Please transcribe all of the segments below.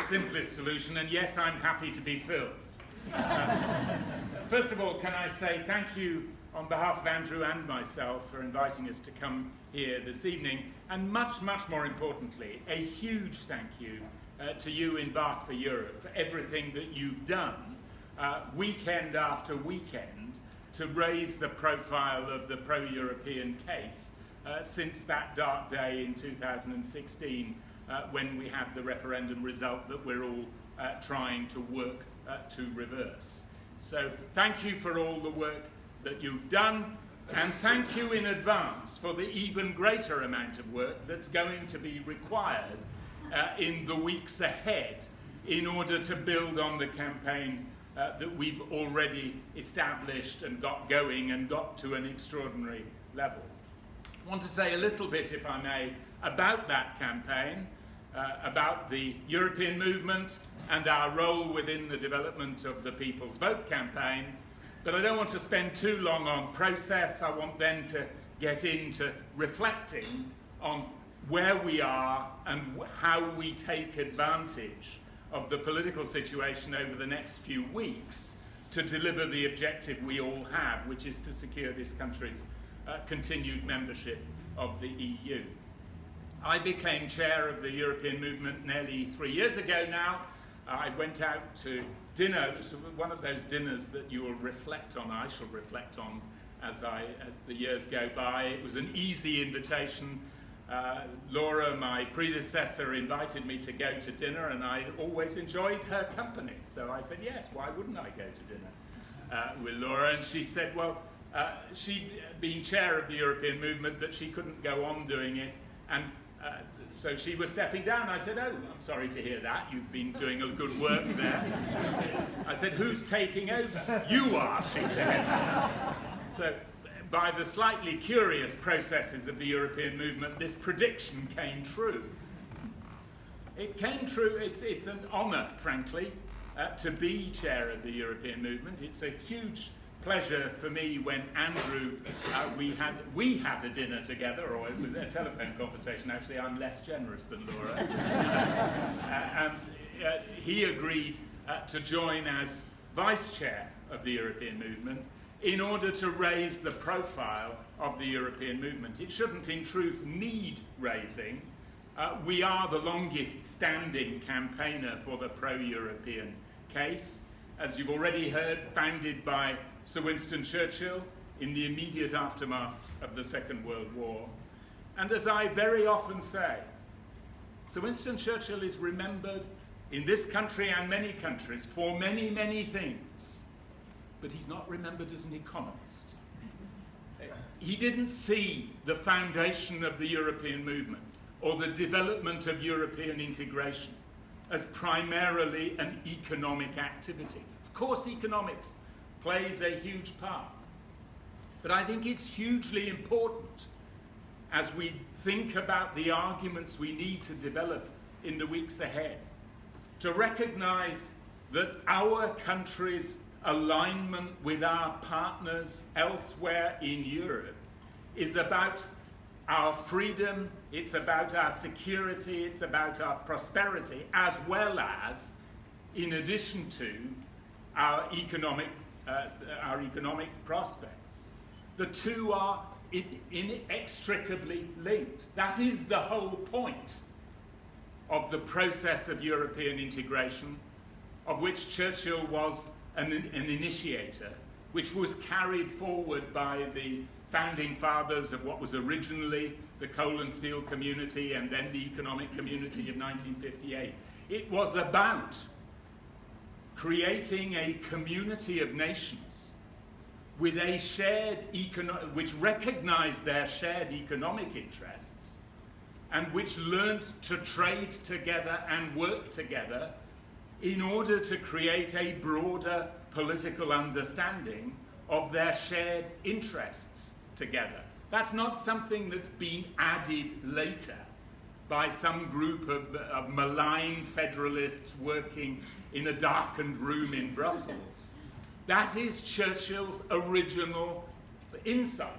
simplest solution, and yes, I'm happy to be filmed. First of all, can I say thank you on behalf of Andrew and myself for inviting us to come here this evening, and much, much more importantly, a huge thank you to you in Bath for Europe for everything that you've done weekend after weekend to raise the profile of the pro-European case since that dark day in 2016 when we had the referendum result that we're all trying to work to reverse. So thank you for all the work that you've done, and thank you in advance for the even greater amount of work that's going to be required in the weeks ahead in order to build on the campaign that we've already established and got going and got to an extraordinary level. I want to say a little bit, if I may, about that campaign, about the European movement and our role within the development of the People's Vote campaign, but I don't want to spend too long on process. I want then to get into reflecting on where we are and how we take advantage of the political situation over the next few weeks to deliver the objective we all have, which is to secure this country's continued membership of the EU. I became chair of the European movement nearly 3 years ago now. I went out to dinner. It was one of those dinners that you will reflect on, I shall reflect on as the years go by. It was an easy invitation. Laura, my predecessor, invited me to go to dinner, and I always enjoyed her company. So I said, yes, why wouldn't I go to dinner with Laura? And she said, well, she'd been chair of the European movement, but she couldn't go on doing it. And so she was stepping down. I said, oh, I'm sorry to hear that. You've been doing a good work there. I said, who's taking over? You are, she said. So by the slightly curious processes of the European movement, this prediction came true. It came true. It's an honour, frankly, to be chair of the European movement. It's a huge pleasure for me when Andrew, we had a dinner together, or it was a telephone conversation. Actually, I'm less generous than Laura. And he agreed to join as vice chair of the European movement in order to raise the profile of the European movement. It shouldn't, in truth, need raising. We are the longest standing campaigner for the pro-European case, as you've already heard, founded by Sir Winston Churchill in the immediate aftermath of the Second World War. And as I very often say, Sir Winston Churchill is remembered in this country and many countries for many, many things, but he's not remembered as an economist. He didn't see the foundation of the European movement or the development of European integration as primarily an economic activity. Of course, economics plays a huge part, but I think it's hugely important as we think about the arguments we need to develop in the weeks ahead to recognize that our country's alignment with our partners elsewhere in Europe is about our freedom, it's about our security, it's about our prosperity, as well as, in addition to, our economic prospects. The two are inextricably linked. That is the whole point of the process of European integration, of which Churchill was an initiator, which was carried forward by the founding fathers of what was originally the coal and steel community and then the economic community of 1958. It was about creating a community of nations with a shared which recognized their shared economic interests and which learnt to trade together and work together in order to create a broader political understanding of their shared interests together. That's not something that's been added later by some group of malign federalists working in a darkened room in Brussels. That is Churchill's original insight.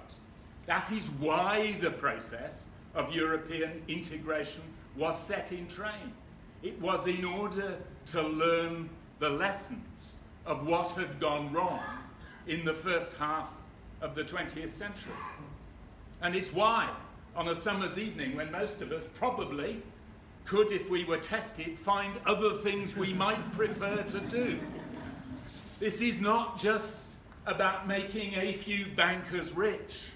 That is why the process of European integration was set in train. It was in order to learn the lessons of what had gone wrong in the first half of the 20th century. And it's why, on a summer's evening, when most of us probably could, if we were tested, find other things we might prefer to do. This is not just about making a few bankers rich.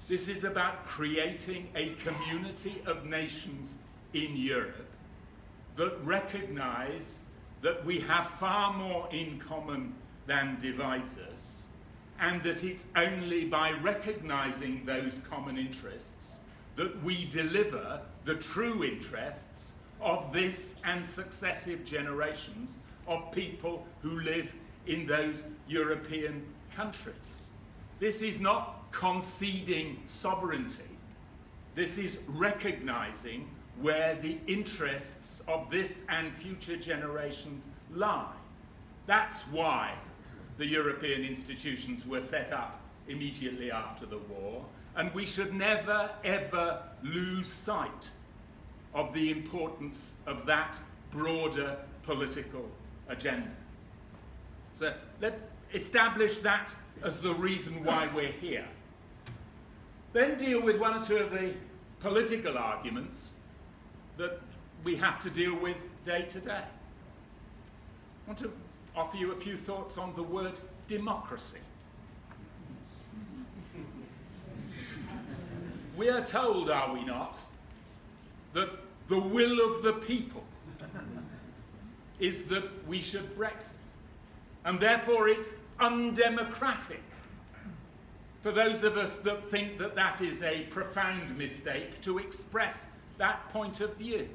This is about creating a community of nations in Europe that recognize that we have far more in common than divides us, and that it's only by recognizing those common interests that we deliver the true interests of this and successive generations of people who live in those European countries. This is not conceding sovereignty. This is recognizing where the interests of this and future generations lie. That's why the European institutions were set up immediately after the war, and we should never, ever lose sight of the importance of that broader political agenda. So let's establish that as the reason why we're here. Then deal with one or two of the political arguments that we have to deal with day to day. I want to offer you a few thoughts on the word democracy. We are told, are we not, that the will of the people is that we should Brexit, and therefore it's undemocratic. For those of us that think that that is a profound mistake to express that point of view.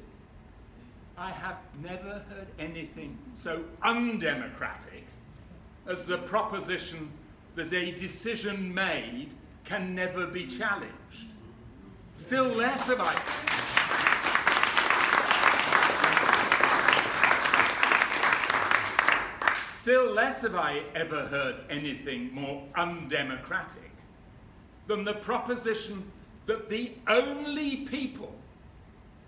I have never heard anything so undemocratic as the proposition that a decision made can never be challenged. Still less have I ever heard anything more undemocratic than the proposition that the only people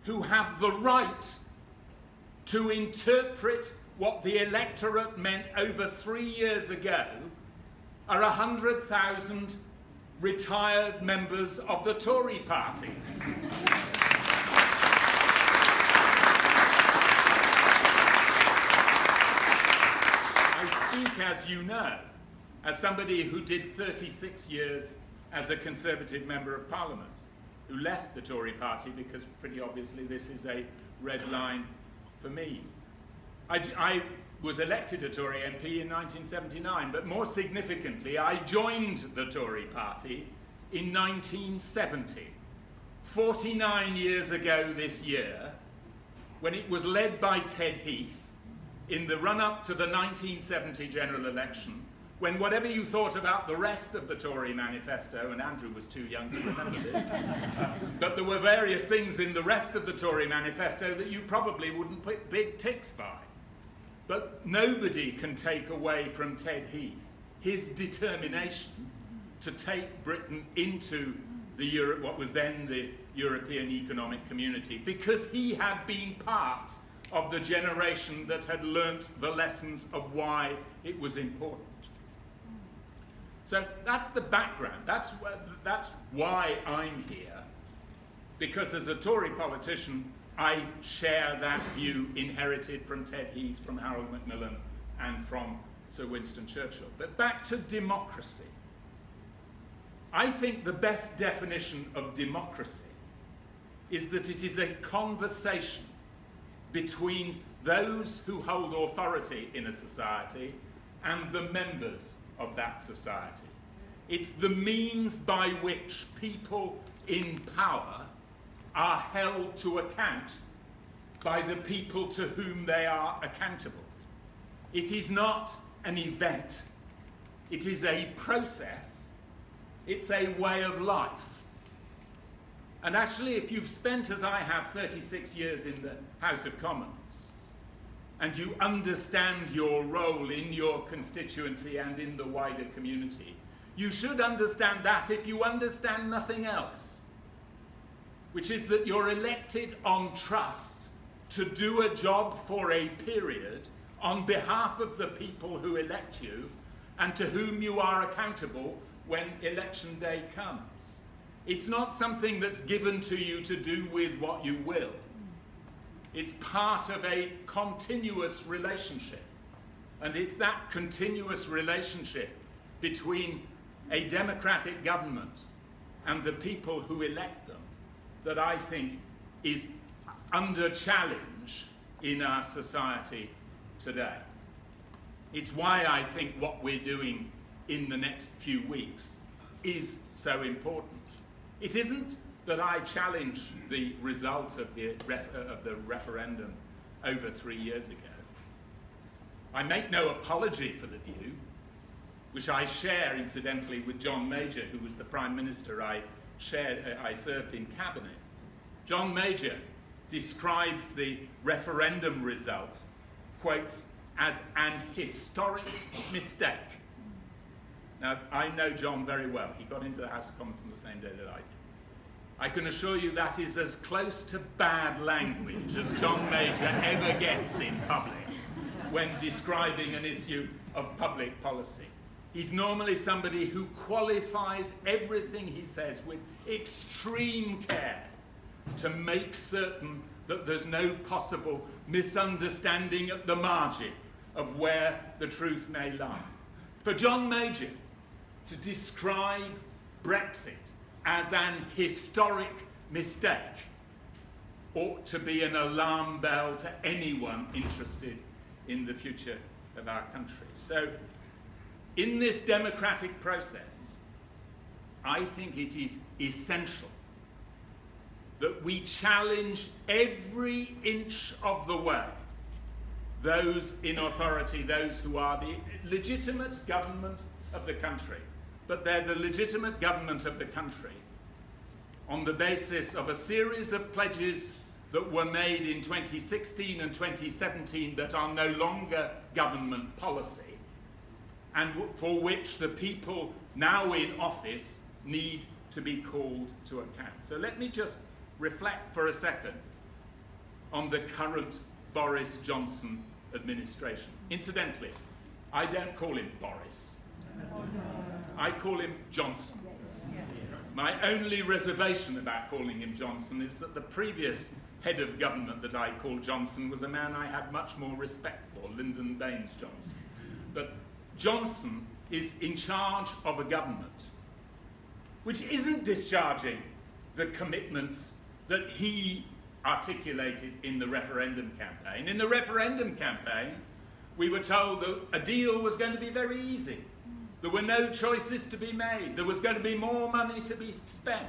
who have the right to interpret what the electorate meant over 3 years ago are 100,000 retired members of the Tory party. I speak, as you know, as somebody who did 36 years as a Conservative Member of Parliament, who left the Tory party because pretty obviously this is a red line for me. I was elected a Tory MP in 1979, but more significantly, I joined the Tory party in 1970, 49 years ago this year, when it was led by Ted Heath in the run-up to the 1970 general election, when whatever you thought about the rest of the Tory manifesto, and Andrew was too young to remember this, but there were various things in the rest of the Tory manifesto that you probably wouldn't put big ticks by. But nobody can take away from Ted Heath his determination to take Britain into what was then the European Economic Community, because he had been part of the generation that had learnt the lessons of why it was important. So that's the background. That's why I'm here, because as a Tory politician, I share that view inherited from Ted Heath, from Harold Macmillan, and from Sir Winston Churchill. But back to democracy. I think the best definition of democracy is that it is a conversation between those who hold authority in a society and the members of that society. It's the means by which people in power are held to account by the people to whom they are accountable. It is not an event. It is a process. It's a way of life. And actually, if you've spent, as I have, 36 years in the House of Commons, and you understand your role in your constituency and in the wider community, you should understand that if you understand nothing else, which is that you're elected on trust to do a job for a period on behalf of the people who elect you and to whom you are accountable when election day comes. It's not something that's given to you to do with what you will. It's part of a continuous relationship. And it's that continuous relationship between a democratic government and the people who elect them that I think is under challenge in our society today. It's why I think what we're doing in the next few weeks is so important. It isn't that I challenge the result of the referendum over 3 years ago. I make no apology for the view, which I share incidentally with John Major, who was the Prime Minister I served in Cabinet. John Major describes the referendum result, quotes, as an historic mistake. Now, I know John very well. He got into the House of Commons on the same day that I did. I can assure you that is as close to bad language as John Major ever gets in public when describing an issue of public policy. He's normally somebody who qualifies everything he says with extreme care to make certain that there's no possible misunderstanding at the margin of where the truth may lie. For John Major to describe Brexit as an historic mistake ought to be an alarm bell to anyone interested in the future of our country. So, in this democratic process, I think it is essential that we challenge every inch of the way those in authority, those who are the legitimate government of the country, but they're the legitimate government of the country on the basis of a series of pledges that were made in 2016 and 2017 that are no longer government policy, and for which the people now in office need to be called to account. So let me just reflect for a second on the current Boris Johnson administration. Incidentally, I don't call him Boris. I call him Johnson. My only reservation about calling him Johnson is that the previous head of government that I called Johnson was a man I had much more respect for, Lyndon Baines Johnson. But Johnson is in charge of a government which isn't discharging the commitments that he articulated in the referendum campaign. In the referendum campaign, we were told that a deal was going to be very easy. There were no choices to be made. There was going to be more money to be spent.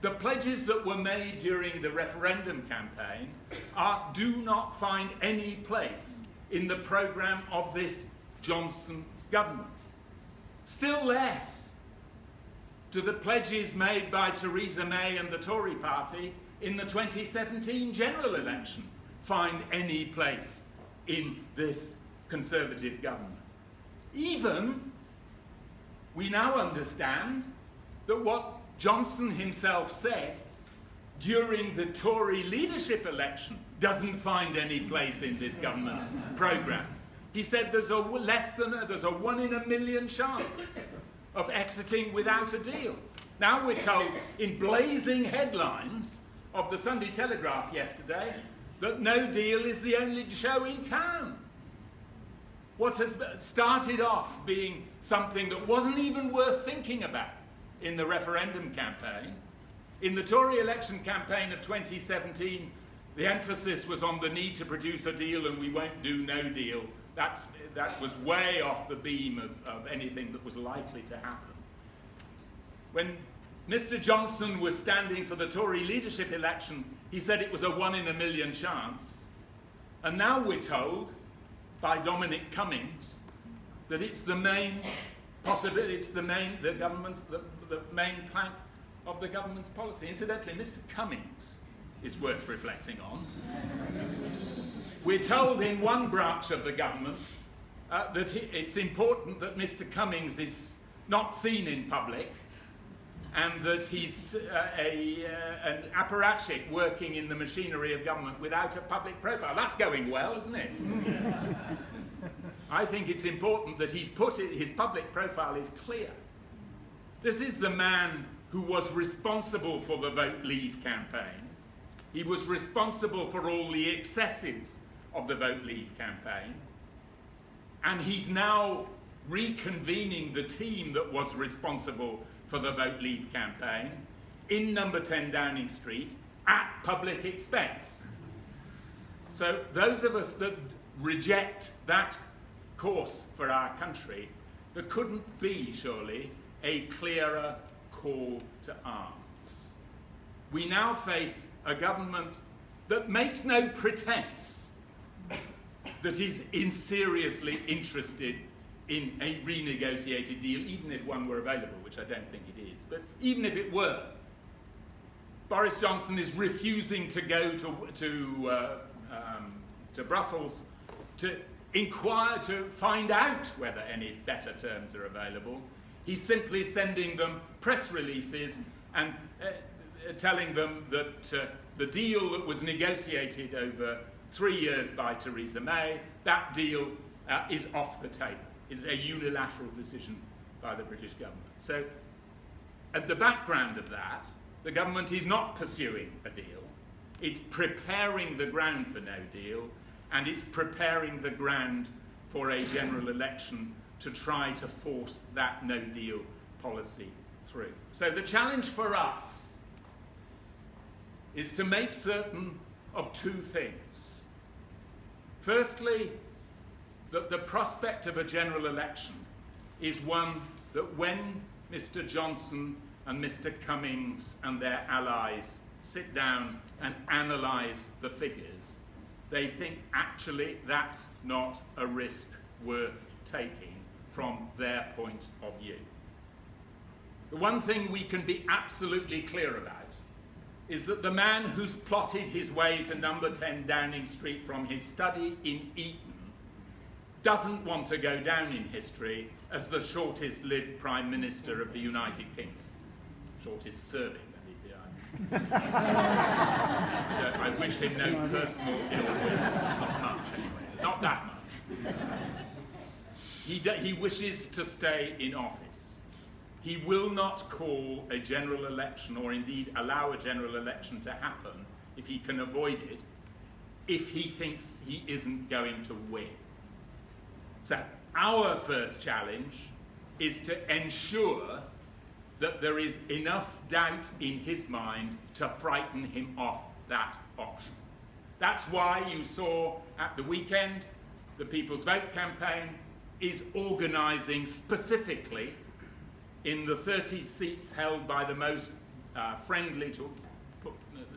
The pledges that were made during the referendum campaign do not find any place in the programme of this Johnson government. Still less do the pledges made by Theresa May and the Tory party in the 2017 general election find any place in this Conservative government. Even, we now understand that what Johnson himself said during the Tory leadership election doesn't find any place in this government programme. He said there's a 1 in a million chance of exiting without a deal. Now we're told in blazing headlines of the Sunday Telegraph yesterday that no deal is the only show in town. What has started off being something that wasn't even worth thinking about in the referendum campaign, in the Tory election campaign of 2017, the emphasis was on the need to produce a deal and we won't do no deal. That was way off the beam of anything that was likely to happen. When Mr. Johnson was standing for the Tory leadership election, he said it was a 1 in a million chance. And now we're told by Dominic Cummings that it's the main possibility, it's the main plank of the government's policy. Incidentally, Mr. Cummings is worth reflecting on. We're told in one branch of the government that it's important that Mr. Cummings is not seen in public and that he's an apparatchik working in the machinery of government without a public profile. That's going well, isn't it? I think it's important that his public profile is clear. This is the man who was responsible for the Vote Leave campaign. He was responsible for all the excesses of the Vote Leave campaign. And he's now reconvening the team that was responsible for the Vote Leave campaign in number 10 Downing Street at public expense. So those of us that reject that course for our country, there couldn't be, surely, a clearer call to arms. We now face a government that makes no pretense that is seriously interested in a renegotiated deal, even if one were available, which I don't think it is. But even if it were, Boris Johnson is refusing to go to Brussels to inquire, to find out whether any better terms are available. He's simply sending them press releases and telling them that the deal that was negotiated over 3 years by Theresa May, that deal is off the table. It's a unilateral decision by the British government. So, at the background of that, the government is not pursuing a deal. It's preparing the ground for no deal, and it's preparing the ground for a general election to try to force that no deal policy through. So the challenge for us is to make certain of two things. Firstly, that the prospect of a general election is one that when Mr. Johnson and Mr. Cummings and their allies sit down and analyse the figures, they think actually that's not a risk worth taking from their point of view. The one thing we can be absolutely clear about is that the man who's plotted his way to number 10 Downing Street from his study in Eton doesn't want to go down in history as the shortest lived Prime Minister of the United Kingdom. Shortest serving, let me be honest. I wish him no personal ill will, not much anyway, not that much. He wishes to stay in office. He will not call a general election, or indeed allow a general election to happen if he can avoid it, if he thinks he isn't going to win. So our first challenge is to ensure that there is enough doubt in his mind to frighten him off that option. That's why you saw at the weekend the People's Vote campaign is organising specifically in the 30 seats held by the most friendly to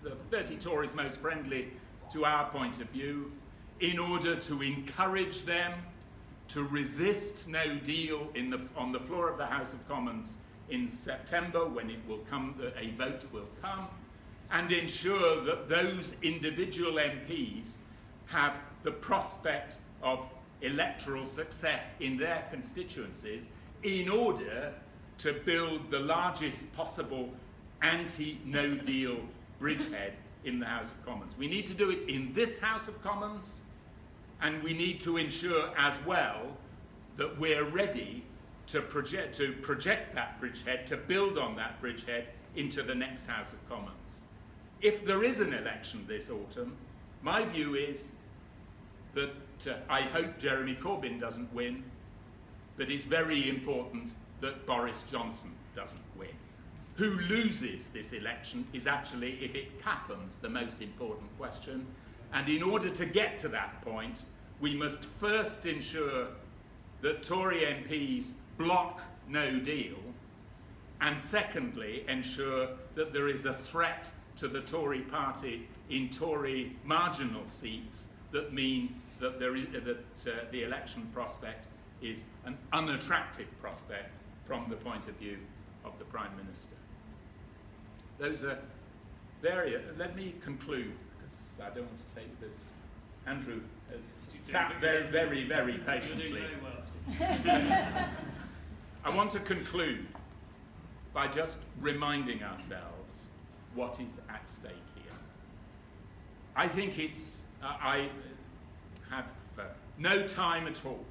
the 30 Tories most friendly to our point of view, in order to encourage them to resist no deal on the floor of the House of Commons in September, when it will come, a vote will come, and ensure that those individual MPs have the prospect of electoral success in their constituencies in order to build the largest possible anti-no deal bridgehead in the House of Commons. We need to do it in this House of Commons, and we need to ensure as well that we're ready to project that bridgehead, to build on that bridgehead into the next House of Commons. If there is an election this autumn, my view is that I hope Jeremy Corbyn doesn't win, but it's very important that Boris Johnson doesn't win. Who loses this election is actually, if it happens, the most important question. And in order to get to that point, we must first ensure that Tory MPs block no deal, and secondly, ensure that there is a threat to the Tory party in Tory marginal seats that mean that the election prospect is an unattractive prospect from the point of view of the Prime Minister. Those are let me conclude, because I don't want to take this. Andrew has sat very, very, very patiently. You're doing very well. I want to conclude by just reminding ourselves what is at stake here. I think I have no time at all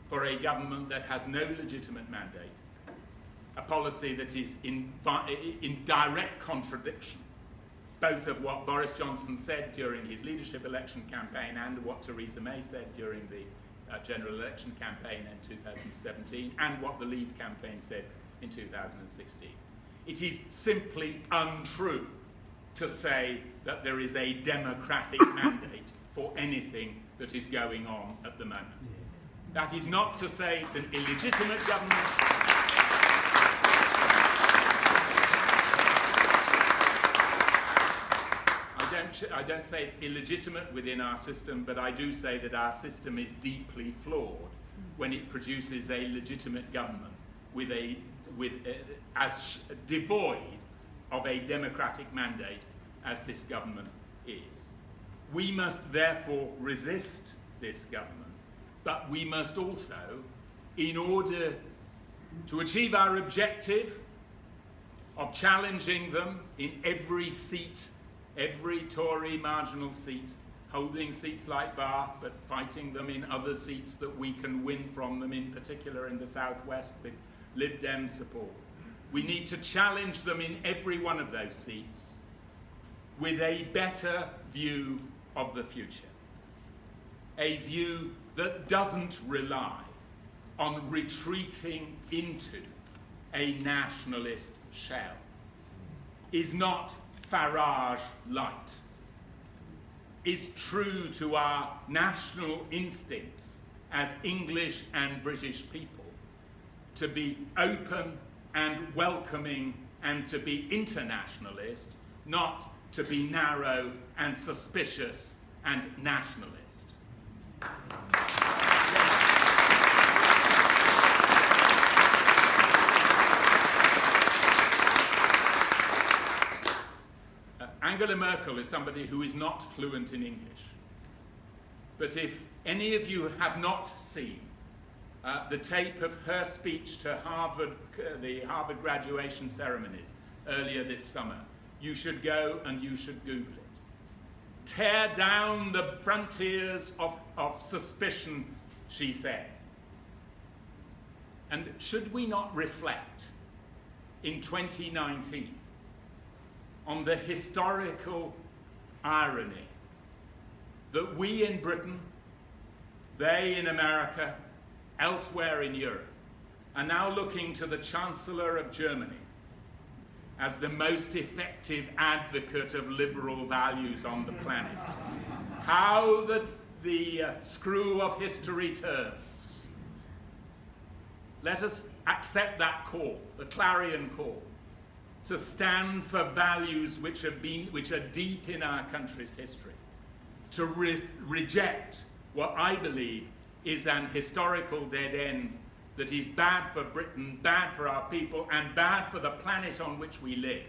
for a government that has no legitimate mandate, a policy that is in direct contradiction both of what Boris Johnson said during his leadership election campaign and what Theresa May said during the general election campaign in 2017 and what the Leave campaign said in 2016. It is simply untrue to say that there is a democratic mandate for anything that is going on at the moment. That is not to say it's an illegitimate government. I don't say it's illegitimate within our system, but I do say that our system is deeply flawed when it produces a legitimate government as devoid of a democratic mandate as this government is. We must therefore resist this government, but we must also, in order to achieve our objective of challenging them in every seat, every Tory marginal seat, holding seats like Bath, but fighting them in other seats that we can win from them, in particular in the southwest with Lib Dem support. We need to challenge them in every one of those seats with a better view of the future. A view that doesn't rely on retreating into a nationalist shell, is not Farage light, is true to our national instincts as English and British people to be open and welcoming and to be internationalist, not to be narrow and suspicious and nationalist. Angela Merkel is somebody who is not fluent in English. But if any of you have not seen the tape of her speech to the Harvard graduation ceremonies earlier this summer, you should go and you should Google it. Tear down the frontiers of suspicion, she said. And should we not reflect in 2019 on the historical irony that we in Britain, they in America, elsewhere in Europe, are now looking to the Chancellor of Germany as the most effective advocate of liberal values on the planet. How the screw of history turns. Let us accept that call, the clarion call, to stand for values which are deep in our country's history, to reject what I believe is an historical dead end that is bad for Britain, bad for our people, and bad for the planet on which we live,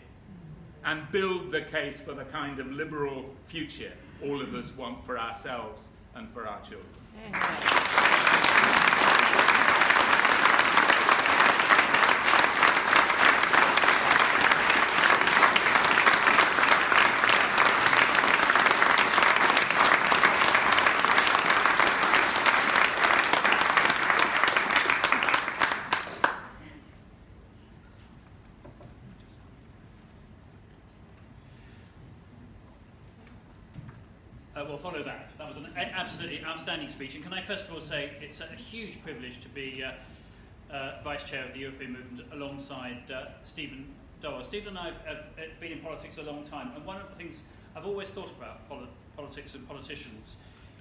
and build the case for the kind of liberal future all of us want for ourselves and for our children. We'll follow that. That was an absolutely outstanding speech. And can I first of all say it's a huge privilege to be Vice Chair of the European Movement alongside Stephen Dorrell. Stephen and I have been in politics a long time, and one of the things I've always thought about politics and politicians,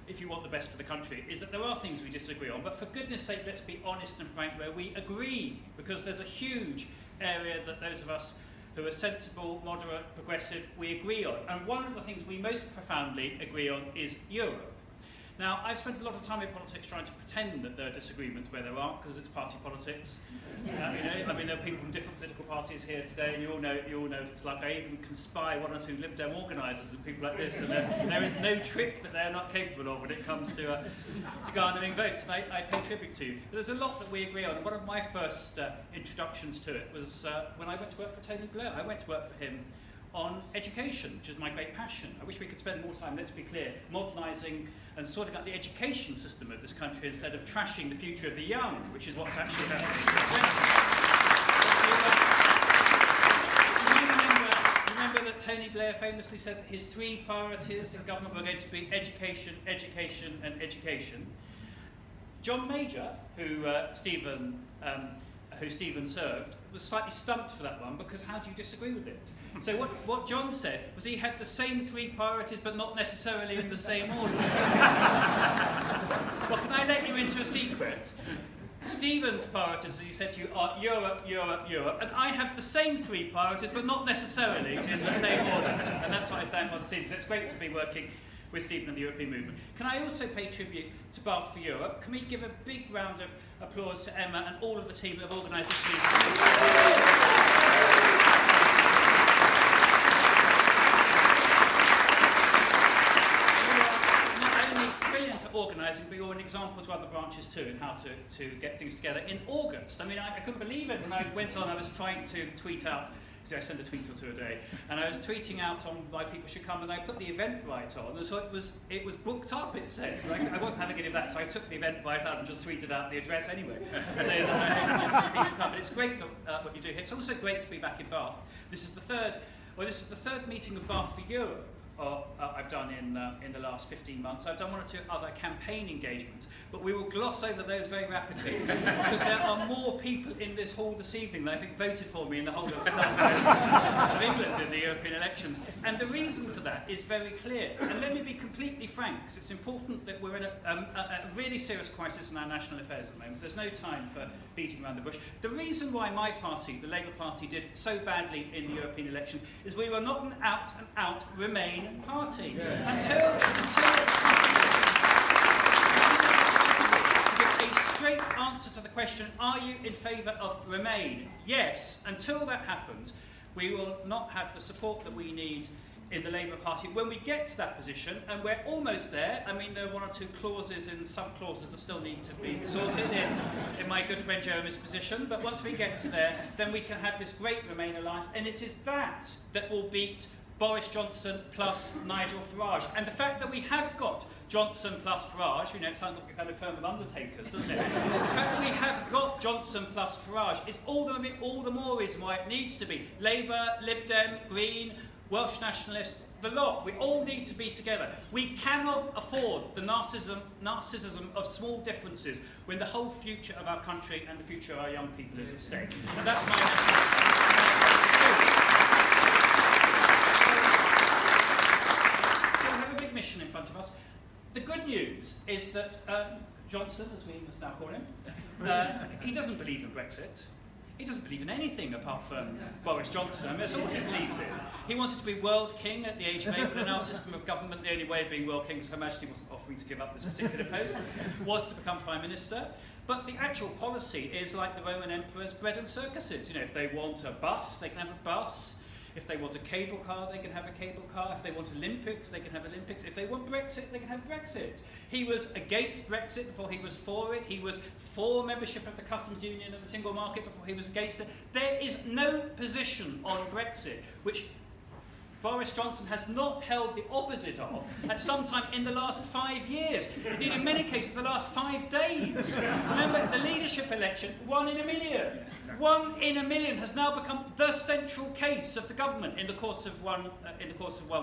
if you want the best for the country, is that there are things we disagree on, but for goodness sake, let's be honest and frank where we agree, because there's a huge area that those of us who are sensible, moderate, progressive, we agree on. And one of the things we most profoundly agree on is Europe. Now, I've spent a lot of time in politics trying to pretend that there are disagreements where there aren't, because it's party politics. I mean, there are people from different political parties here today, and you all know what it's like. I even can spy one or two Lib Dem organisers and people like this, and there is no trick that they're not capable of when it comes to garnering votes, and I pay tribute to you. But there's a lot that we agree on, and one of my first introductions to it was when I went to work for Tony Blair. I went to work for him on education, which is my great passion. I wish we could spend more time, let's be clear, modernising and sorting out the education system of this country instead of trashing the future of the young, which is what's actually happening. Remember that Tony Blair famously said that his 3 priorities in government were going to be education, education and education. John Major, who Stephen served, was slightly stumped for that one, because how do you disagree with it? So what John said was he had the same 3 priorities, but not necessarily in the same order. Well, can I let you into a secret? Stephen's priorities, as he said to you, are Europe, Europe, Europe, and I have the same 3 priorities, but not necessarily in the same order. And that's what I stand for this evening. So it's great to be working with Stephen and the European movement. Can I also pay tribute to Bath for Europe? Can we give a big round of applause to Emma and all of the team that have organised this meeting? Organising, but you're an example to other branches too in how to get things together. In August, I mean, I couldn't believe it when I went on. I was trying to tweet out, because I send a tweet or 2 a day, and I was tweeting out on why people should come, and I put the Eventbrite on, and so it was booked up, it said. I wasn't having any of that, so I took the Eventbrite out and just tweeted out the address anyway. So that I hope people come. But it's great what you do here. It's also great to be back in Bath. This is the third meeting of Bath for Europe I've done in the last 15 months. I've done 1 or 2 other campaign engagements, but we will gloss over those very rapidly because there are more people in this hall this evening that I think voted for me in the whole of the southwest of England in the European elections. And the reason for that is very clear. And let me be completely frank, because it's important that we're in a really serious crisis in our national affairs at the moment. There's no time for beating around the bush. The reason why my party, the Labour Party, did so badly in the European elections is we were not an out-and-out Remain party. Yeah. Until to give a straight answer to the question, are you in favour of Remain? Yes. Until that happens, we will not have the support that we need in the Labour Party. When we get to that position, and we're almost there, I mean, there are 1 or 2 clauses in some clauses that still need to be sorted in my good friend Jeremy's position, but once we get to there, then we can have this great Remain alliance, and it is that will beat Boris Johnson plus Nigel Farage. And the fact that we have got Johnson plus Farage, it sounds like a kind of firm of undertakers, doesn't it? The fact that we have got Johnson plus Farage is all the more reason why it needs to be Labour, Lib Dem, Green, Welsh Nationalists, the lot. We all need to be together. We cannot afford the narcissism of small differences when the whole future of our country and the future of our young people is at stake. And that's my message. Mission in front of us. The good news is that Johnson, as we must now call him, he doesn't believe in Brexit. He doesn't believe in anything apart from Boris Johnson. I mean, that's all he believes in. He wanted to be world king at the age of 8, but in our system of government, the only way of being world king, because Her Majesty wasn't offering to give up this particular post, was to become Prime Minister. But the actual policy is like the Roman emperors, bread and circuses. If they want a bus, they can have a bus. If they want a cable car, they can have a cable car. If they want Olympics, they can have Olympics. If they want Brexit, they can have Brexit. He was against Brexit before he was for it. He was for membership of the customs union and the single market before he was against it. There is no position on Brexit which Boris Johnson has not held the opposite of at some time in the last 5 years. Indeed, in many cases, the last 5 days. Remember, the leadership election, 1 in a million. 1 in a million has now become the central case of the government in the course of one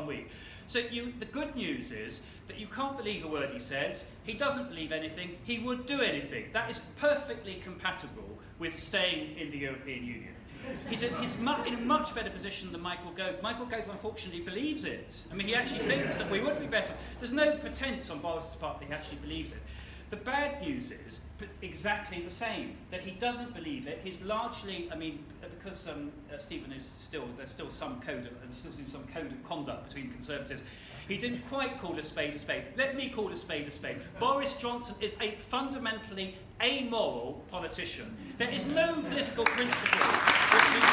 week. So the good news is that you can't believe a word he says. He doesn't believe anything. He would do anything. That is perfectly compatible with staying in the European Union. He's in a much better position than Michael Gove. Michael Gove, unfortunately, believes it. I mean, he actually thinks that we would be better. There's no pretense on Boris's part that he actually believes it. The bad news is exactly the same, that he doesn't believe it. He's largely, I mean, because Stephen is still, there's still some code of conduct between Conservatives. He didn't quite call a spade a spade. Let me call a spade a spade. Boris Johnson is a fundamentally amoral politician. There is no political principle which is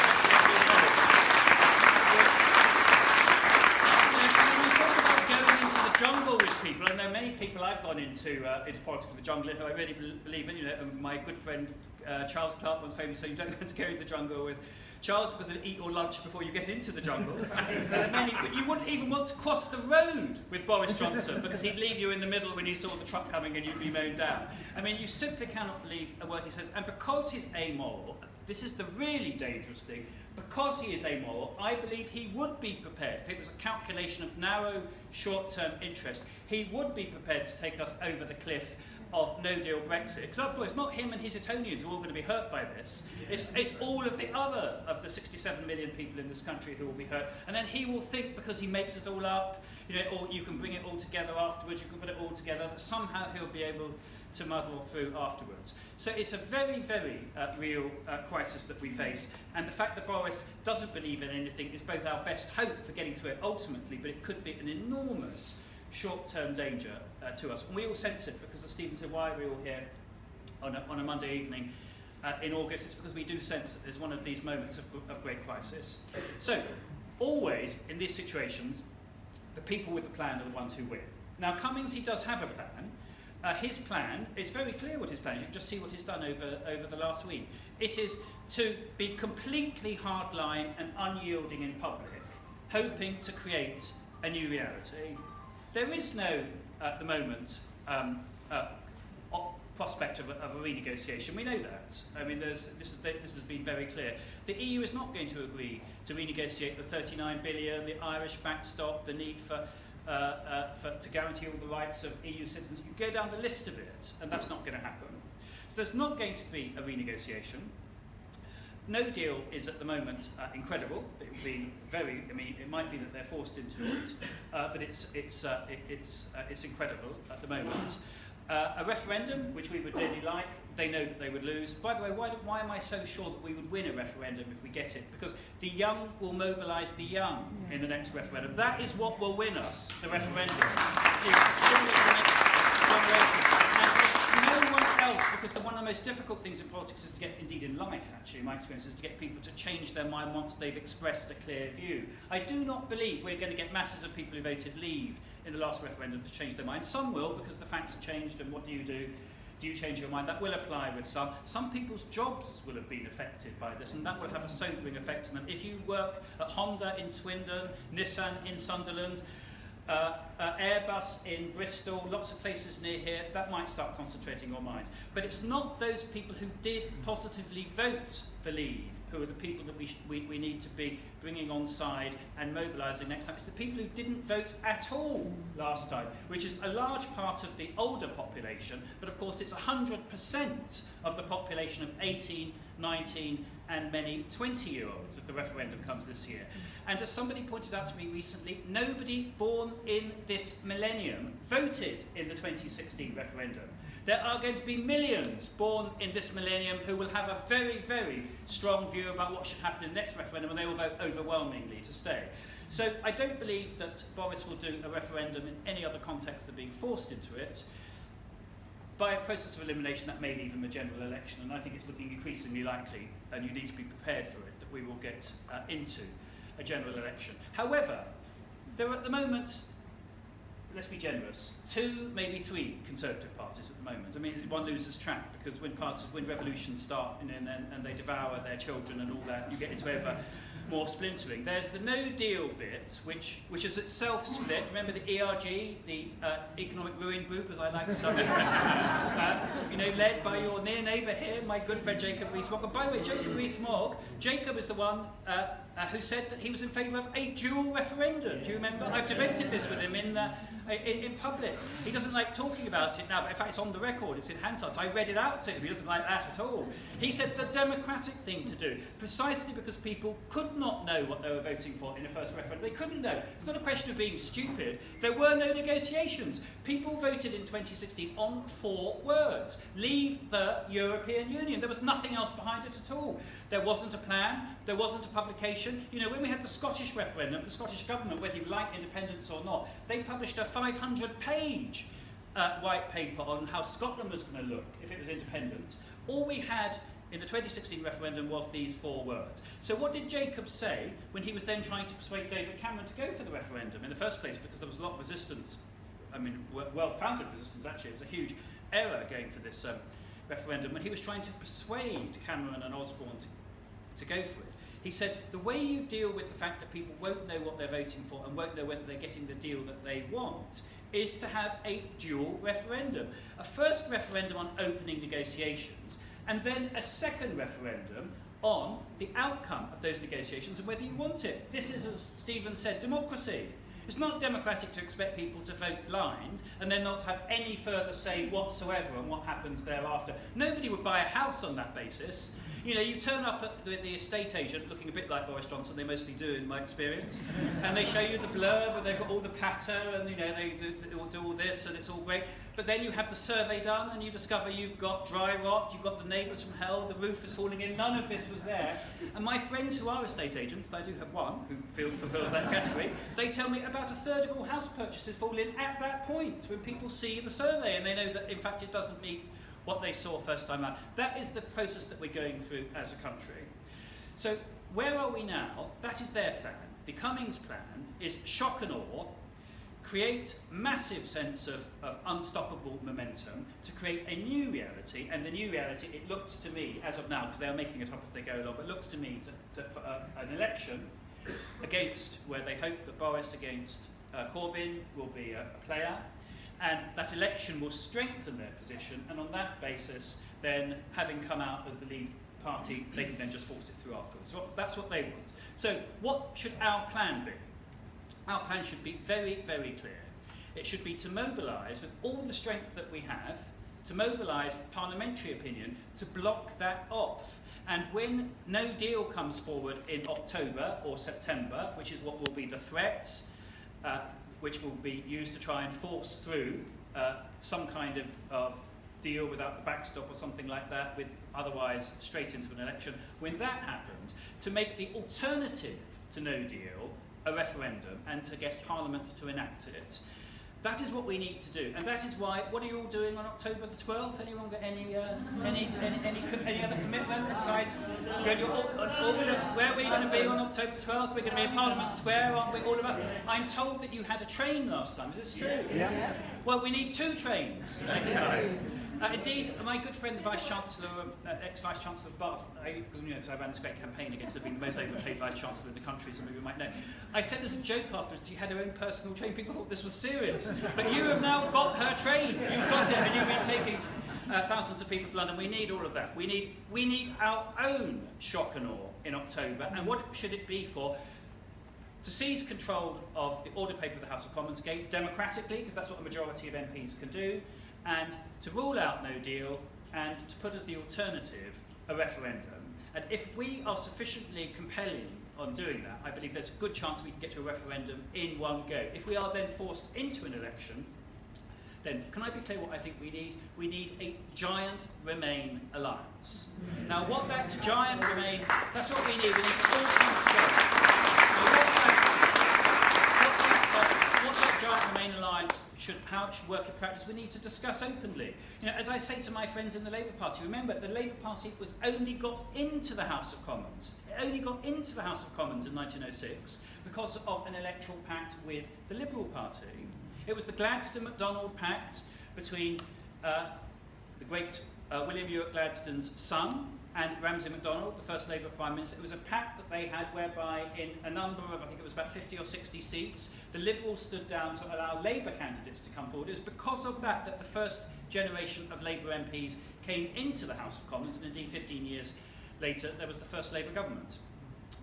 going into the jungle with people, and there are many people I've gone into politics with the jungle who I really believe in. You know, my good friend Charles Clarke once famously said, "You don't have to go into the jungle with Charles because they'll eat your lunch before you get into the jungle." But you wouldn't even want to cross the road with Boris Johnson because he'd leave you in the middle when you saw the truck coming and you'd be mown down. I mean, you simply cannot believe a word he says. And because he's amoral, this is the really dangerous thing, because he is amoral, I believe he would be prepared, if it was a calculation of narrow, short-term interest, he would be prepared to take us over the cliff of no-deal Brexit. Because after all, it's not him and his Etonians who are all going to be hurt by this. It's all of the other of the 67 million people in this country who will be hurt. And then he will think, because he makes it all up, you know, or you can bring it all together afterwards, you can put it all together, that somehow he'll be able to muddle through afterwards. So it's a very, very real crisis that we face. And the fact that Boris doesn't believe in anything is both our best hope for getting through it ultimately, but it could be an enormous short-term danger to us. And we all sense it, because as Stephen said, why are we all here on a Monday evening in August? It's because we do sense that there's one of these moments of great crisis. So, always in these situations, the people with the plan are the ones who win. Now, Cummings, he does have a plan. His plan, it's very clear what his plan is. You can just see what he's done over the last week. It is to be completely hardline and unyielding in public, hoping to create a new reality. There is no, at the moment, prospect of a renegotiation. We know that. I mean, this has been very clear. The EU is not going to agree to renegotiate the 39 billion, the Irish backstop, the need to guarantee all the rights of EU citizens. You go down the list of it, and that's not going to happen. So there's not going to be a renegotiation. No deal is at the moment incredible. It will be very. I mean, it might be that they're forced into it, but it's incredible at the moment. A referendum, which we would really like, they know that they would lose. By the way, why am I so sure that we would win a referendum if we get it? Because the young will mobilise the young in the next referendum. That is what will win us, the referendum. No one else, because one of the most difficult things in politics is to get, indeed in life actually, in my experience, is to get people to change their mind once they've expressed a clear view. I do not believe we're going to get masses of people who voted leave in the last referendum to change their mind. Some will, because the facts have changed, and what do you do? Do you change your mind? That will apply with some. Some people's jobs will have been affected by this, and that will have a sobering effect on them. If you work at Honda in Swindon, Nissan in Sunderland, Airbus in Bristol, lots of places near here, that might start concentrating on minds. But it's not those people who did positively vote for leave who are the people that we need to be bringing on side and mobilising next time. It's the people who didn't vote at all last time, which is a large part of the older population, but of course it's 100% of the population of 18, 19 and many 20-year-olds if the referendum comes this year. And as somebody pointed out to me recently, nobody born in this millennium voted in the 2016 referendum. There are going to be millions born in this millennium who will have a very, very strong view about what should happen in the next referendum, and they will vote overwhelmingly to stay. So I don't believe that Boris will do a referendum in any other context than being forced into it. By a process of elimination, that may leave him a general election, and I think it's looking increasingly likely, and you need to be prepared for it, that we will get into a general election. However, there are at the moment, let's be generous, 2, maybe 3 Conservative parties at the moment. I mean, one loses track, because when revolutions start and they devour their children and all that, you get into ever more splintering. There's the no deal bit, which is itself split. Remember the ERG, the Economic Ruin Group, as I like to dub it, led by your near neighbour here, my good friend Jacob Rees-Mogg. And by the way, Jacob Rees-Mogg, Jacob is the one who said that he was in favour of a dual referendum. Do you remember? I've debated this with him in public. He doesn't like talking about it now, but in fact it's on the record, it's in Hansard, so I read it out to him. He doesn't like that at all. He said the democratic thing to do, precisely because people could not know what they were voting for in the first referendum. They couldn't know. It's not a question of being stupid. There were no negotiations. People voted in 2016 on 4 words. Leave the European Union. There was nothing else behind it at all. There wasn't a plan, there wasn't a publication. You know, when we had the Scottish referendum, the Scottish government, whether you like independence or not, they published a 500-page white paper on how Scotland was going to look if it was independent. All we had in the 2016 referendum was these 4 words. So what did Jacob say when he was then trying to persuade David Cameron to go for the referendum in the first place? Because there was a lot of resistance, I mean, well-founded resistance actually. It was a huge error going for this referendum. When he was trying to persuade Cameron and Osborne to go for it, he said, the way you deal with the fact that people won't know what they're voting for and won't know whether they're getting the deal that they want is to have a dual referendum. A first referendum on opening negotiations, and then a second referendum on the outcome of those negotiations and whether you want it. This is, as Stephen said, democracy. It's not democratic to expect people to vote blind and then not have any further say whatsoever on what happens thereafter. Nobody would buy a house on that basis. You know, you turn up at the estate agent looking a bit like Boris Johnson, they mostly do in my experience, and they show you the blurb and they've got all the patter and, you know, they do all this and it's all great. But then you have the survey done and you discover you've got dry rot, you've got the neighbours from hell, the roof is falling in, none of this was there. And my friends who are estate agents, and I do have one who fulfills that category, they tell me about 1/3 of all house purchases fall in at that point when people see the survey and they know that in fact it doesn't meet what they saw first time out. That is the process that we're going through as a country. So where are we now? That is their plan. The Cummings plan is shock and awe, create massive sense of unstoppable momentum to create a new reality, and the new reality, it looks to me, as of now, because they are making it up as they go along, but looks to me for an election against, where they hope that Boris against Corbyn will be a player, and that election will strengthen their position, and on that basis, then, having come out as the lead party, they can then just force it through afterwards. Well, that's what they want. So, what should our plan be? Our plan should be very, very clear. It should be to mobilise, with all the strength that we have, to mobilise parliamentary opinion to block that off. And when no deal comes forward in October or September, which is what will be the threats, which will be used to try and force through some kind of deal without the backstop or something like that, with otherwise straight into an election. When that happens, to make the alternative to no deal a referendum and to get Parliament to enact it, that is what we need to do. And that is why, what are you all doing on October the 12th? Anyone got any other commitments besides going? Where are we going to be on October 12th? We're going to be in Parliament Square, aren't we, all of us? I'm told that you had a train last time. Is this true? Yeah. Well, we need 2 trains next time. Indeed, my good friend, the ex-Vice Chancellor of Bath, because I ran this great campaign against her being the most overpaid Vice Chancellor in the country, some of you might know. I said as a joke afterwards, you had her own personal train. People thought this was serious. But you have now got her train. You've got it, and you've been taking thousands of people to London. We need all of that. We need our own shock and awe in October. And what should it be for? To seize control of the order paper of the House of Commons again, democratically, because that's what the majority of MPs can do, and to rule out no deal, and to put as the alternative a referendum. And if we are sufficiently compelling on doing that, I believe there's a good chance we can get to a referendum in one go. If we are then forced into an election, then can I be clear what I think we need? We need a giant Remain alliance. Now what that giant Remain, that's what we need. We need to all come together. What that giant Remain alliance how it should work in practice, we need to discuss openly. You know, as I say to my friends in the Labour Party, remember, the Labour Party was only got into the House of Commons. It only got into the House of Commons in 1906 because of an electoral pact with the Liberal Party. It was the Gladstone-MacDonald Pact between the great William Ewart Gladstone's son and Ramsay MacDonald, the first Labour Prime Minister. It was a pact that they had whereby in a number of, I think it was about 50 or 60 seats, the Liberals stood down to allow Labour candidates to come forward. It was because of that that the first generation of Labour MPs came into the House of Commons, and indeed 15 years later there was the first Labour government.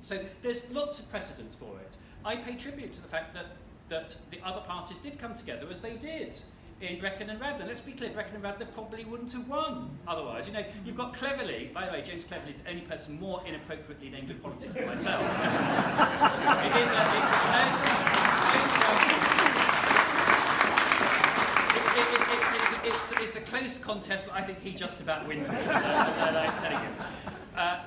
So there's lots of precedents for it. I pay tribute to the fact that the other parties did come together as they did in Brecon and Radnor. Let's be clear, Brecon and Radnor probably wouldn't have won otherwise. You know, you've got Cleverly, by the way, James Cleverly is the only person more inappropriately named in politics than myself. It's a close contest, but I think he just about wins it, I like telling you.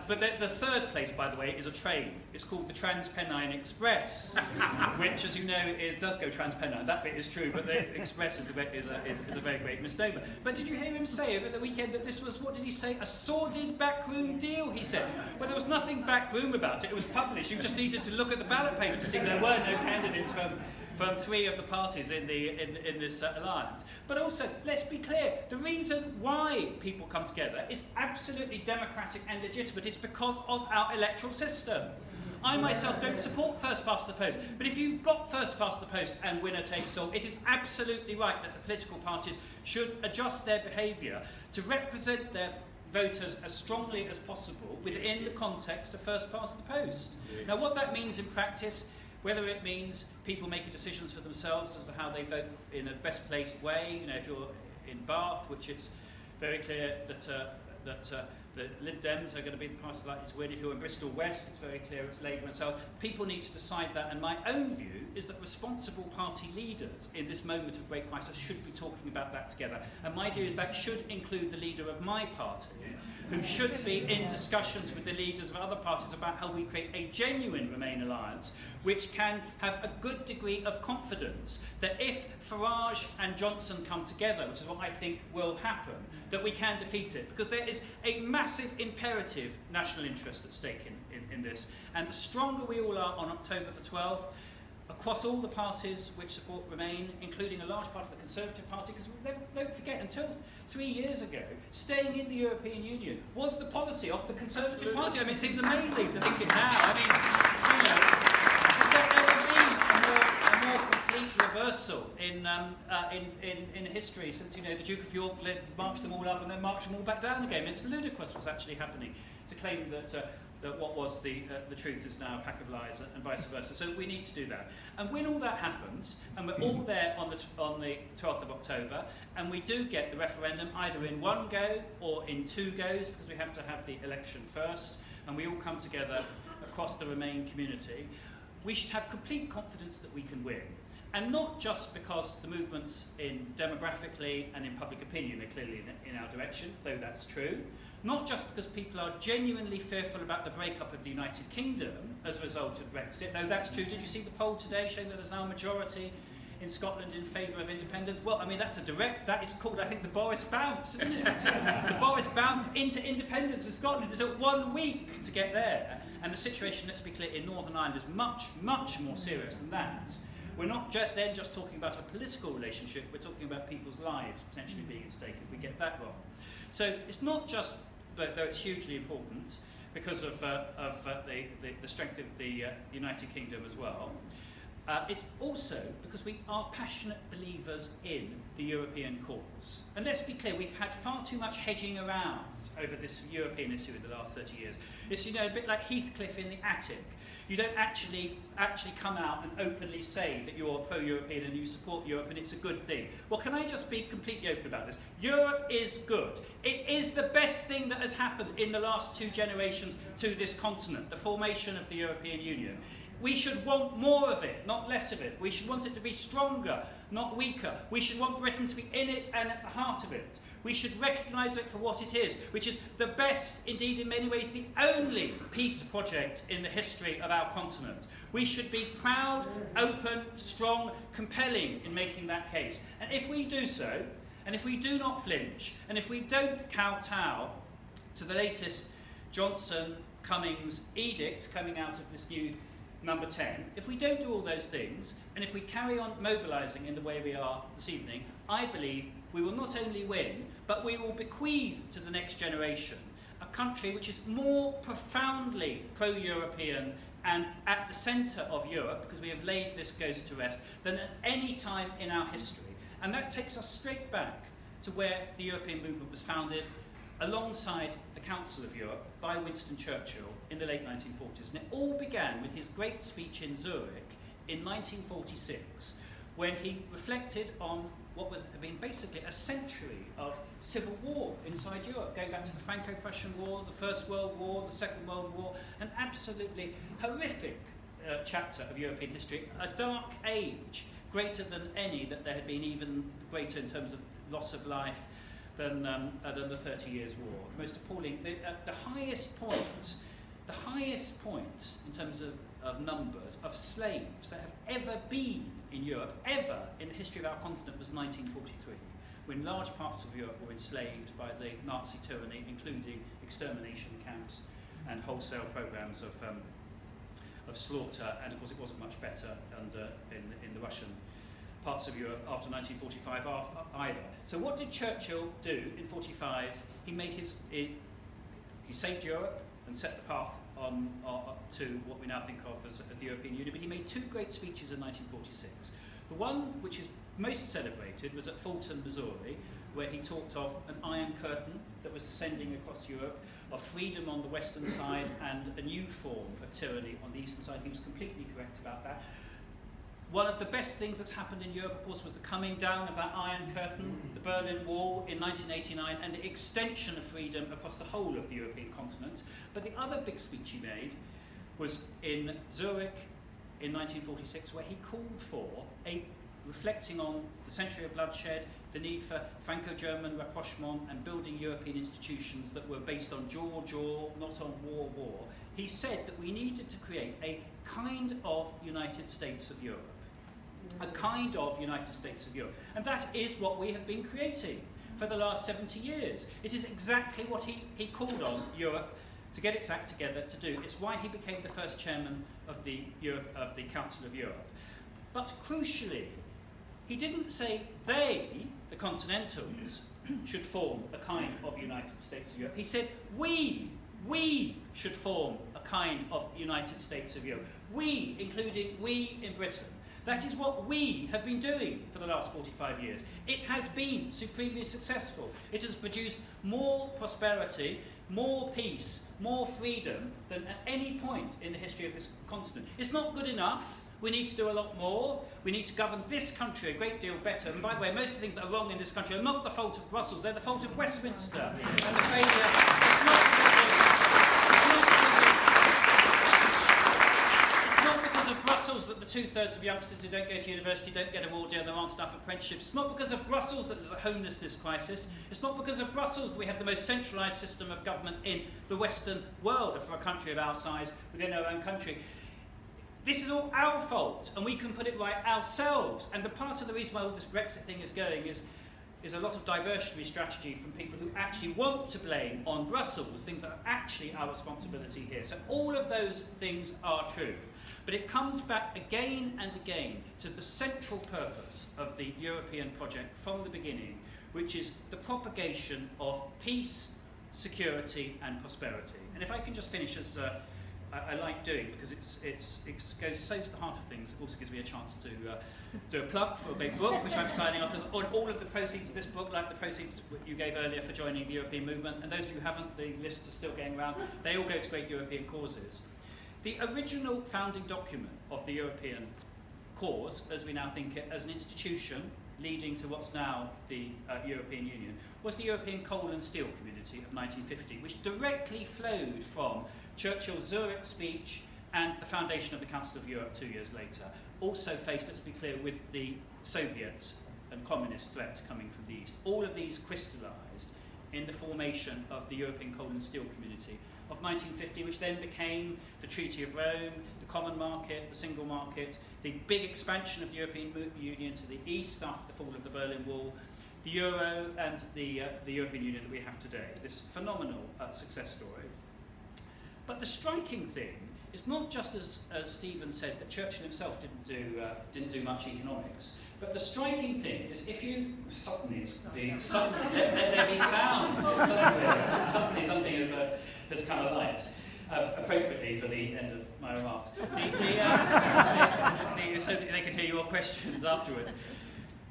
But the third place, by the way, is a train. It's called the Transpennine Express, which, as you know, does go Transpennine. That bit is true, but the Express is a very great misnomer. But did you hear him say over the weekend that this was, what did he say, a sordid backroom deal, he said? Well, there was nothing backroom about it. It was published. You just needed to look at the ballot paper to see there were no candidates from three of the parties in this alliance. But also, let's be clear, the reason why people come together is absolutely democratic and legitimate. It's because of our electoral system. I myself don't support first past the post, but if you've got first past the post and winner takes all, it is absolutely right that the political parties should adjust their behaviour to represent their voters as strongly as possible within the context of first past the post. Now, what that means in practice, whether it means people making decisions for themselves as to how they vote in a best placed way, you know, if you're in Bath, which it's very clear that the Lib Dems are going to be the party likely to win. If you're in Bristol West, it's very clear it's Labour and so on. People need to decide that, and my own view is that responsible party leaders in this moment of great crisis should be talking about that together. And my view is that should include the leader of my party, who should be in discussions with the leaders of other parties about how we create a genuine Remain alliance, which can have a good degree of confidence that if Farage and Johnson come together, which is what I think will happen, that we can defeat it. Because there is a massive imperative national interest at stake in this. And the stronger we all are on October the 12th, across all the parties which support Remain, including a large part of the Conservative Party, because don't forget, until 3 years ago, staying in the European Union was the policy of the Conservative Party. I mean, it seems amazing to think it now. I mean, you know, has there ever been a more complete reversal in history since, you know, the Duke of York marched them all up and then marched them all back down again? I mean, it's ludicrous what's actually happening to claim that what was the truth is now a pack of lies and vice versa. So we need to do that. And when all that happens, and we're all there on the 12th of October, and we do get the referendum either in one go or in two goes, because we have to have the election first, and we all come together across the Remain community, we should have complete confidence that we can win. And not just because the movements in demographically and in public opinion are clearly in our direction, though that's true. Not just because people are genuinely fearful about the breakup of the United Kingdom as a result of Brexit, though that's true. Did you see the poll today showing that there's now a majority in Scotland in favour of independence? Well, I mean, that is called, I think, the Boris bounce, isn't it? The Boris bounce into independence in Scotland. It took 1 week to get there. And the situation, let's be clear, in Northern Ireland is much, much more serious than that. We're not then just talking about a political relationship, we're talking about people's lives potentially being at stake if we get that wrong. So it's not just, though it's hugely important, because of the strength of the United Kingdom as well, it's also because we are passionate believers in the European cause. And let's be clear, we've had far too much hedging around over this European issue in the last 30 years. It's, you know, a bit like Heathcliff in the attic. You don't actually come out and openly say that you're pro-European and you support Europe and it's a good thing. Well, can I just be completely open about this? Europe is good. It is the best thing that has happened in the last 2 generations to this continent, the formation of the European Union. We should want more of it, not less of it. We should want it to be stronger, not weaker. We should want Britain to be in it and at the heart of it. We should recognise it for what it is, which is the best, indeed in many ways the only peace project in the history of our continent. We should be proud, open, strong, compelling in making that case. And if we do so, and if we do not flinch, and if we don't kowtow to the latest Johnson-Cummings edict coming out of this new number 10, if we don't do all those things, and if we carry on mobilising in the way we are this evening, I believe we will not only win, but we will bequeath to the next generation a country which is more profoundly pro-European and at the centre of Europe, because we have laid this ghost to rest, than at any time in our history. And that takes us straight back to where the European movement was founded, alongside the Council of Europe by Winston Churchill in the late 1940s. And it all began with his great speech in Zurich in 1946, when he reflected on what had been basically a century of civil war inside Europe, going back to the Franco-Prussian War, the First World War, the Second World War, an absolutely horrific chapter of European history, a dark age, greater than any that there had been, even greater in terms of loss of life than the 30 Years' War. The most appalling, the highest point in terms of numbers of slaves that have ever been in Europe, ever in the history of our continent, was 1943, when large parts of Europe were enslaved by the Nazi tyranny, including extermination camps and wholesale programs of slaughter. And of course it wasn't much better in the Russian parts of Europe after 1945 either. So what did Churchill do in 45? He saved Europe and set the path on to what we now think of as the European Union, but he made two great speeches in 1946. The one which is most celebrated was at Fulton, Missouri, where he talked of an iron curtain that was descending across Europe, of freedom on the western side and a new form of tyranny on the eastern side. He was completely correct about that. One of the best things that's happened in Europe, of course, was the coming down of that Iron Curtain, the Berlin Wall in 1989, and the extension of freedom across the whole of the European continent. But the other big speech he made was in Zurich in 1946, where he called for reflecting on the century of bloodshed, the need for Franco-German rapprochement and building European institutions that were based on jaw, not on war. He said that we needed to create a kind of United States of Europe. A kind of United States of Europe. And that is what we have been creating for the last 70 years. It is exactly what he called on Europe to get its act together to do. It's why he became the first chairman of the Council of Europe. But crucially, he didn't say they, the Continentals, should form a kind of United States of Europe. He said we should form a kind of United States of Europe. We, including we in Britain. That is what we have been doing for the last 45 years. It has been supremely successful. It has produced more prosperity, more peace, more freedom than at any point in the history of this continent. It's not good enough. We need to do a lot more. We need to govern this country a great deal better. And by the way, most of the things that are wrong in this country are not the fault of Brussels, they're the fault of Westminster. And the failure it's not because of Brussels that the 2/3 of youngsters who don't go to university don't get a raw deal and there aren't enough apprenticeships. It's not because of Brussels that there's a homelessness crisis. It's not because of Brussels that we have the most centralised system of government in the Western world for a country of our size within our own country. This is all our fault, and we can put it right ourselves. And the part of the reason why all this Brexit thing is going is a lot of diversionary strategy from people who actually want to blame on Brussels, things that are actually our responsibility here. So all of those things are true. But it comes back again and again to the central purpose of the European project from the beginning, which is the propagation of peace, security, and prosperity. And if I can just finish as I like doing, because it goes so to the heart of things. It also gives me a chance to do a plug for a big book, which I'm signing off on all of the proceeds of this book, like the proceeds you gave earlier for joining the European movement. And those of you who haven't, the lists are still going around. They all go to great European causes. The original founding document of the European cause, as we now think it, as an institution leading to what's now the European Union, was the European Coal and Steel Community of 1950, which directly flowed from Churchill's Zurich speech and the foundation of the Council of Europe 2 years later. Also faced, let's be clear, with the Soviet and communist threat coming from the East. All of these crystallised in the formation of the European Coal and Steel Community of 1950, which then became the Treaty of Rome, the Common Market, the Single Market, the big expansion of the European Union to the East after the fall of the Berlin Wall, the Euro and the European Union that we have today. This phenomenal success story. But the striking thing is not just as Stephen said that Churchill himself didn't do much economics. But the striking thing is if you suddenly let there be sound. Suddenly something has come alight. Appropriately for the end of my remarks, so that they can hear your questions afterwards.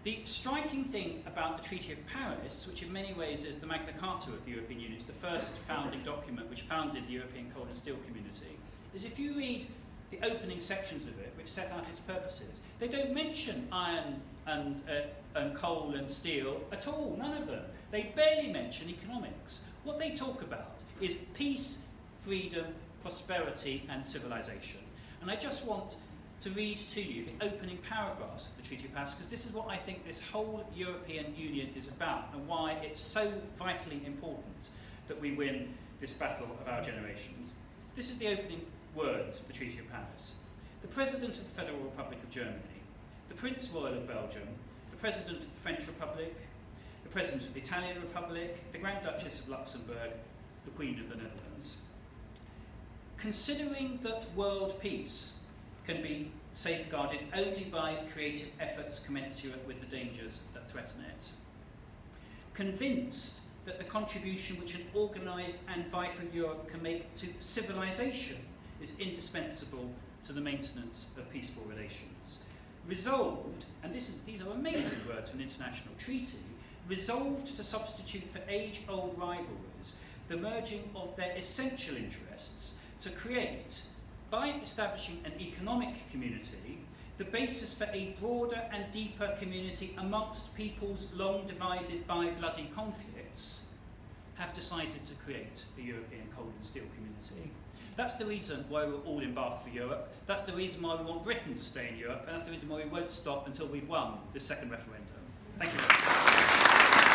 The striking thing about the Treaty of Paris, which in many ways is the Magna Carta of the European Union, it's the first founding document which founded the European Coal and Steel Community, is if you read the opening sections of it, which set out its purposes, they don't mention iron and coal and steel at all, none of them. They barely mention economics. What they talk about is peace, freedom, prosperity and civilization. And I just want to read to you the opening paragraphs of the Treaty of Paris, because this is what I think this whole European Union is about and why it's so vitally important that we win this battle of our generations. This is the opening words of the Treaty of Paris. The President of the Federal Republic of Germany, the Prince Royal of Belgium, the President of the French Republic, the President of the Italian Republic, the Grand Duchess of Luxembourg, the Queen of the Netherlands. Considering that world peace can be safeguarded only by creative efforts commensurate with the dangers that threaten it. Convinced that the contribution which an organised and vital Europe can make to civilization is indispensable to the maintenance of peaceful relations. Resolved, and these are amazing words from an international treaty, resolved to substitute for age-old rivalries the merging of their essential interests to create, by establishing an economic community, the basis for a broader and deeper community amongst peoples long divided by bloody conflicts, have decided to create a European coal and steel community. That's the reason why we're all embarked for Europe. That's the reason why we want Britain to stay in Europe, and that's the reason why we won't stop until we've won this second referendum. Thank you very much.